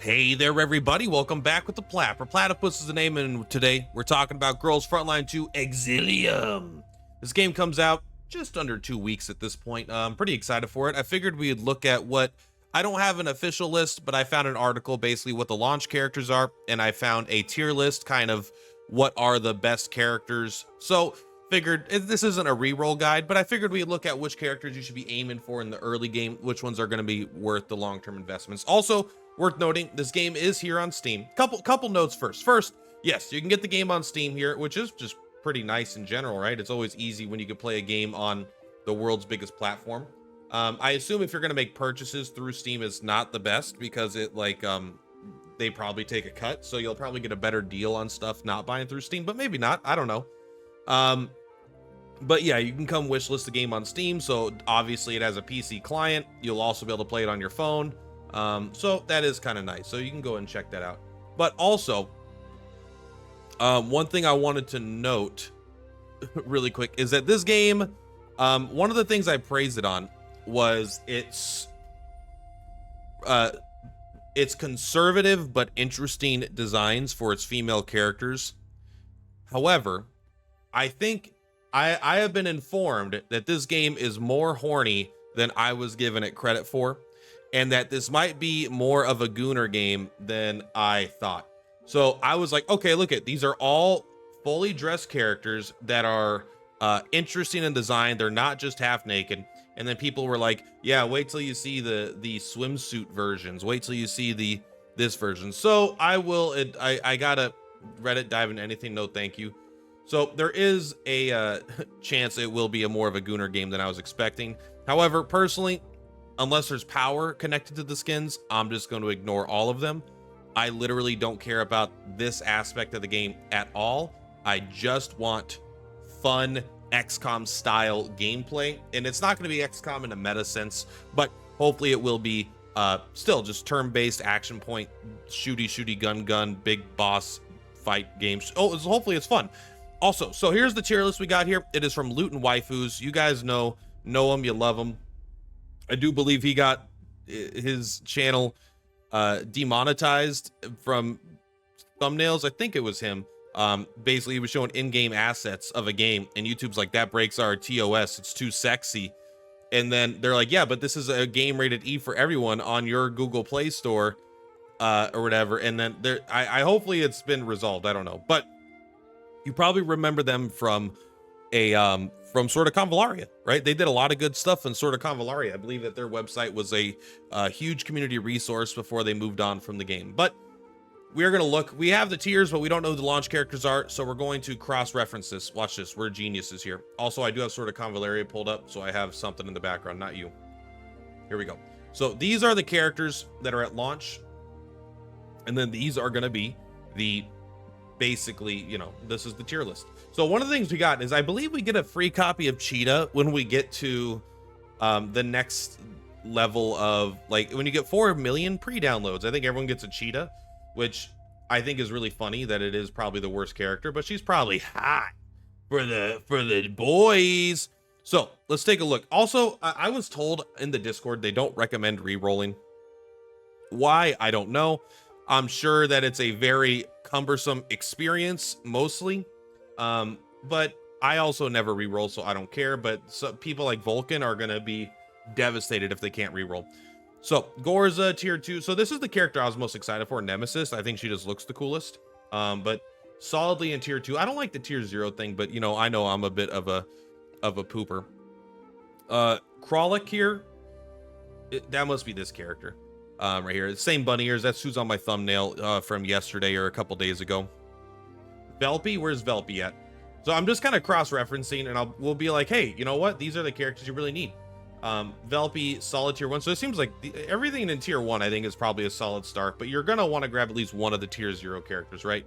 Hey there, everybody. Welcome back with the Plat. Purplatypus is the name, and today we're talking about Girls Frontline 2 Exilium. This game comes out just under 2 weeks at this point. I'm pretty excited for it. I figured we'd look at what, I don't have an official list, but I found an article basically what the launch characters are, and I found a tier list, kind of what are the best characters. So figured this isn't a reroll guide, but I figured we'd look at which characters you should be aiming for in the early game, which ones are going to be worth the long-term investments. Also, worth noting, this game is here on Steam. Couple notes first. First, yes, you can get the game on Steam here, which is just pretty nice in general, right? It's always easy when you can play a game on the world's biggest platform. I assume if you're going to make purchases through Steam, it's not the best because it they probably take a cut, so you'll probably get a better deal on stuff not buying through Steam, but maybe not. I don't know. But yeah, you can come wishlist the game on Steam, so obviously it has a PC client. You'll also be able to play it on your phone. So that is kind of nice. So you can go and check that out. But also, one thing I wanted to note really quick is that this game, one of the things I praised it on was its conservative but interesting designs for its female characters. However, I think I have been informed that this game is more horny than I was given it credit for, and that this might be more of a gooner game than I thought. So I was like, okay, look at these are all fully dressed characters that are interesting in design. They're not just half naked. And then people were like, yeah, wait till you see the swimsuit versions. Wait till you see this version. So I gotta Reddit dive into anything. No, thank you. So there is a chance it will be a more of a gooner game than I was expecting. However, personally, unless there's power connected to the skins, I'm just going to ignore all of them. I literally don't care about this aspect of the game at all. I just want fun XCOM style gameplay, and it's not going to be XCOM in a meta sense, but hopefully it will be still just turn-based action point, shooty gun, big boss fight games. Hopefully it's fun. Also, so here's the tier list we got here. It is from Loot and Waifus. You guys know him, you love him. I do believe he got his channel demonetized from thumbnails. I think it was him. Basically, he was showing in-game assets of a game, and YouTube's like, that breaks our TOS. It's too sexy. And then they're like, yeah, but this is a game rated E for everyone on your Google Play Store or whatever. And then I hopefully it's been resolved. I don't know, but you probably remember them from from Sword of Convallaria, right? They did a lot of good stuff in Sword of Convallaria. I believe that their website was a huge community resource before they moved on from the game. But we're going to look. We have the tiers, but we don't know who the launch characters are, so we're going to cross-reference this. Watch this. We're geniuses here. Also, I do have Sword of Convallaria pulled up, so I have something in the background, not you. Here we go. So these are the characters that are at launch, and then these are going to be the, basically, you know, this is the tier list. So one of the things we got is I believe we get a free copy of Cheetah when we get to the next level of, like, when you get 4 million pre-downloads. I think everyone gets a Cheetah, which I think is really funny that it is probably the worst character, but she's probably hot for the boys. So let's take a look. Also, I was told in the Discord they don't recommend re-rolling. Why? I don't know. I'm sure that it's a very cumbersome experience mostly. But I also never re-roll, so I don't care. But people like Vulcan are going to be devastated if they can't re-roll. So Gorza tier 2. So this is the character I was most excited for, Nemesis. I think she just looks the coolest. But solidly in tier 2. I don't like the tier 0 thing, but you know, I know I'm a bit of a pooper. Kralik here. That must be this character. Right here. Same bunny ears. That's who's on my thumbnail from yesterday or a couple days ago. Velpy, where's Velpy at? So I'm just kind of cross-referencing, and we'll be like, hey, you know what? These are the characters you really need. Velpy, solid tier 1. So it seems like everything in tier 1, I think, is probably a solid start, but you're gonna want to grab at least one of the tier 0 characters, right?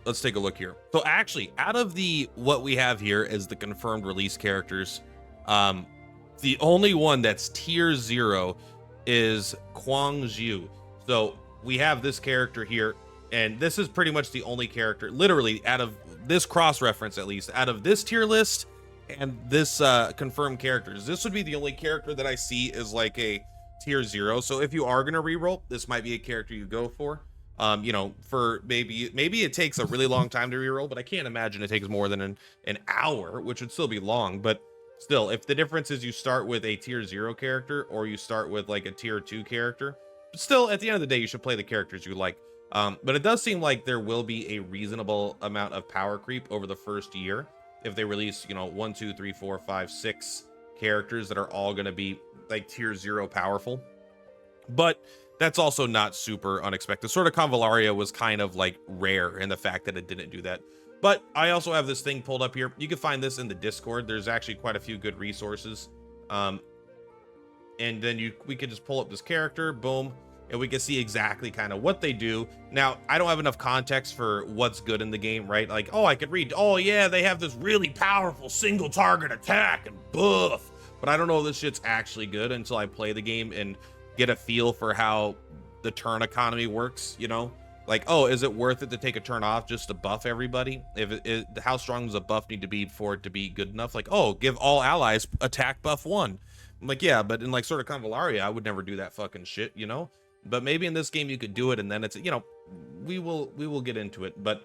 Let's take a look here. So actually, out of what we have here is the confirmed release characters. The only one that's tier 0 is Kwang Zhu. So we have this character here, and this is pretty much the only character, literally, out of this cross-reference, at least, out of this tier list and this confirmed characters, this would be the only character that I see is like a tier 0. So if you are gonna reroll, this might be a character you go for. You know, for maybe it takes a really long time to reroll, but I can't imagine it takes more than an hour, which would still be long. But still, if the difference is you start with a tier 0 character or you start with like a tier 2 character, still at the end of the day, you should play the characters you like. But it does seem like there will be a reasonable amount of power creep over the first year if they release, you know, 1, 2, 3, 4, 5, 6 characters that are all going to be like tier 0 powerful. But that's also not super unexpected. Sort of Convallaria was kind of like rare in the fact that it didn't do that. But I also have this thing pulled up here. You can find this in the Discord. There's actually quite a few good resources. And then we could just pull up this character, boom, and we can see exactly kind of what they do. Now, I don't have enough context for what's good in the game, right? Like, oh, I could read, oh yeah, they have this really powerful single target attack and buff. But I don't know if this shit's actually good until I play the game and get a feel for how the turn economy works, you know? Like, oh, is it worth it to take a turn off just to buff everybody? How strong does a buff need to be for it to be good enough? Like, oh, give all allies attack buff 1. I'm like, yeah, but in like sort of Convallaria, I would never do that fucking shit, you know? But maybe in this game you could do it, and then it's, you know, we will get into it. But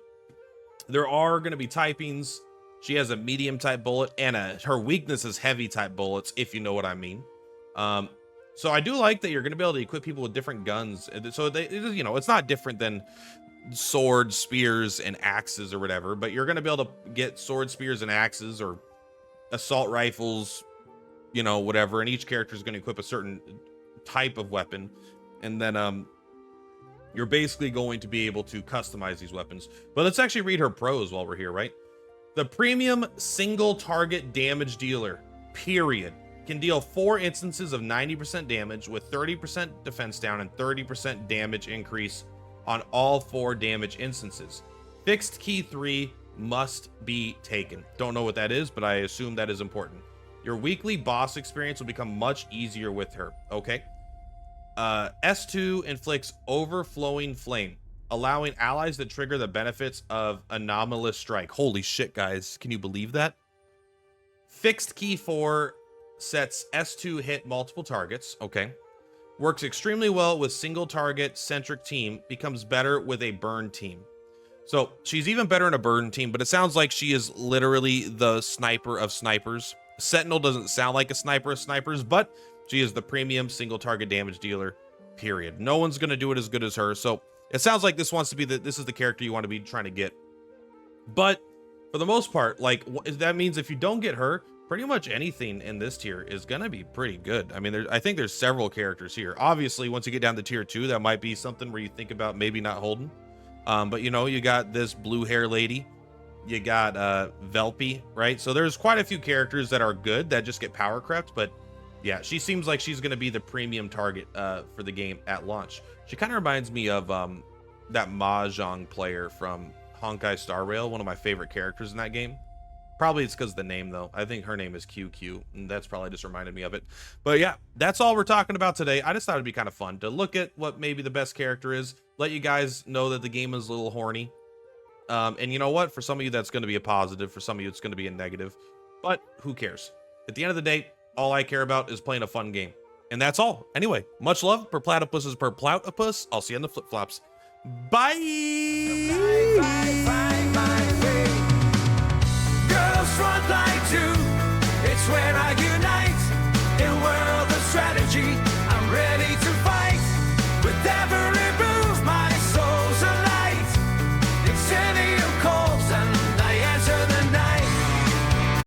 there are going to be typings. She has a medium type bullet, and her weakness is heavy type bullets, if you know what I mean. So I do like that you're going to be able to equip people with different guns. So you know, it's not different than swords, spears, and axes or whatever, but you're going to be able to get swords, spears, and axes, or assault rifles, you know, whatever. And each character is going to equip a certain type of weapon. And then you're basically going to be able to customize these weapons. But let's actually read her pros while we're here, right? The premium single target damage dealer, period, can deal 4 instances of 90% damage with 30% defense down and 30% damage increase on all 4 damage instances. Fixed key 3 must be taken. Don't know what that is, but I assume that is important. Your weekly boss experience will become much easier with her. Okay. S2 inflicts overflowing flame, allowing allies to trigger the benefits of anomalous strike. Holy shit, guys. Can you believe that? Fixed key 4 sets S2 hit multiple targets. Okay. Works extremely well with single target centric team, becomes better with a burn team. So she's even better in a burn team, but it sounds like she is literally the sniper of snipers. Sentinel doesn't sound like a sniper of snipers, but she is the premium single target damage dealer, period. No one's going to do it as good as her. So it sounds like this wants to be this is the character you want to be trying to get. But for the most part, like, that means if you don't get her, pretty much anything in this tier is going to be pretty good. I mean, I think there's several characters here. Obviously, once you get down to tier 2, that might be something where you think about maybe not holding. But, you know, you got this blue hair lady. You got Velpy, right? So there's quite a few characters that are good that just get power crept. But yeah, she seems like she's going to be the premium target for the game at launch. She kind of reminds me of that Mahjong player from Honkai Star Rail, one of my favorite characters in that game. Probably it's because of the name, though. I think her name is QQ, and that's probably just reminded me of it. But yeah, that's all we're talking about today. I just thought it'd be kind of fun to look at what maybe the best character is, let you guys know that the game is a little horny. And you know what? For some of you, that's going to be a positive. For some of you, it's going to be a negative. But who cares? At the end of the day, all I care about is playing a fun game. And that's all. Anyway, much love. Purplatypus is Purplatypus. I'll see you on the flip-flops. Bye! Girls Frontline 2, it's when I get